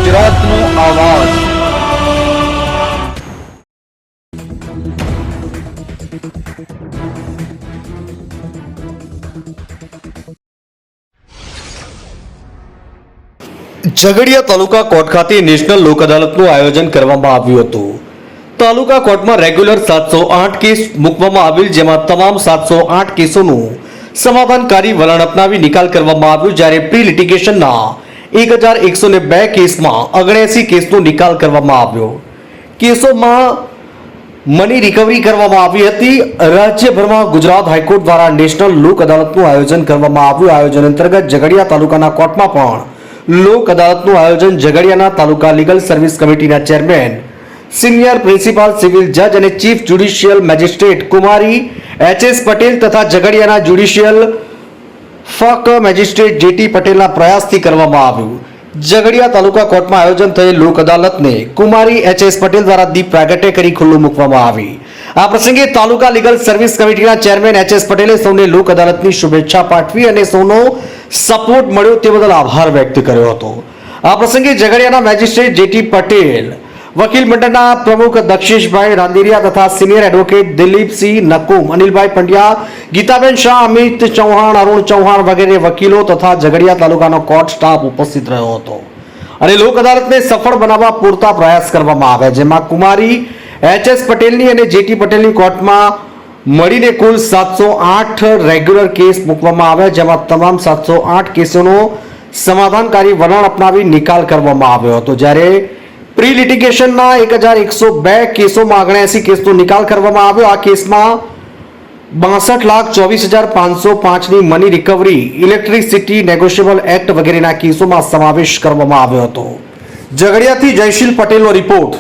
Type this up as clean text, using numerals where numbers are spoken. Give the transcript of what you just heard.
ગુજરાતનો આવાજ। ઝઘડિયા તાલુકા કોર્ટ ખાતે નેશનલ લોક અદાલતનું આયોજન કરવામાં આવ્યું હતું। તાલુકા કોર્ટમાં રેગ્યુલર 708 કેસ મૂકવામાં આવેલ, જેમાં તમામ 708 કેસોનું સમાધાનકારી વલણ અપનાવી નિકાલ કરવામાં આવ્યો, જ્યારે પ્રી લિટિગેશનના 1102 કેસમાં 79 કેસનો નિકાલ કરવામાં આવ્યો। કેસોમાં મની રિકવરી કરવામાં આવી હતી। રાજ્યભરમાં ગુજરાત હાઈકોર્ટ દ્વારા નેશનલ લોક અદાલતનું આયોજન કરવામાં આવ્યું। આયોજન અંતર્ગત ઝઘડિયા તાલુકાના કોર્ટમાં પણ લોક અદાલતનું આયોજન ઝઘડિયાના તાલુકા લીગલ સર્વિસ કમિટીના ચેરમેન, સિનિયર પ્રિન્સિપાલ સિવિલ જજ અને ચીફ જ્યુડિશિયલ મેજિસ્ટ્રેટ કુમારી એચ.એસ. પટેલ તથા ઝઘડિયાના જ્યુડિશિયલ ફક મેજિસ્ટ્રેટ જે.ટી. પટેલના પ્રયાસથી કરવામાં આવ્યું। ઝઘડિયા તાલુકા કોર્ટમાં આયોજન થયેલ લોક અદાલતને કુમારી એચ.એસ. પટેલ દ્વારા દીપ પ્રાગટ્ય કરી ખુલ્લું મૂકવામાં આવી। આ પ્રસંગે તાલુકા લીગલ સર્વિસ કમિટીના ચેરમેન એચ.એસ. પટેલે સૌને લોક અદાલતની શુભેચ્છા પાઠવી અને સૌનો સપોર્ટ મળ્યો તે બદલ આભાર વ્યક્ત કર્યો હતો। આ પ્રસંગે ઝઘડિયાના મેજિસ્ટ્રેટ જે.ટી. પટેલ, વકીલ મંડળના પ્રમુખ દક્ષેશભાઈ રાંદેરિયા તથા સિનિયર એડવોકેટ દિલીપસિંહ નકુમ, અનિલભાઈ પંડ્યા, ગીતાબેન શાહ, અમિત ચૌહાણ, અરુણ ચૌહાણ વગેરે વકીલો તથા ઝઘડિયા તાલુકાનો કોર્ટ સ્ટાફ ઉપસ્થિત રહ્યો હતો અને લોક અદાલતને સફળ બનાવવા પૂરતા પ્રયાસ કરવામાં આવ્યા, જેમાં કુમારી એચ.એસ. પટેલની અને જે.ટી. પટેલની કોર્ટમાં મળીને કુલ 708 રેગ્યુલર કેસ મૂકવામાં આવ્યા, જેમાં તમામ 708 કેસોનો સમાધાનકારી વલણ અપનાવી નિકાલ કરવામાં આવ્યો હતો, જ્યારે પ્રી લિટિગેશનના 1102 કેસોમાં 79 કેસનો નિકાલ કરવામાં આવ્યો। આ કેસમાં 62,24,505ની money recovery, electricity negotiable act વગેરેના કેસોમાં સમાવેશ કરવામાં આવ્યો હતો। ઝઘડિયાથી જયશીલ પટેલનો રિપોર્ટ।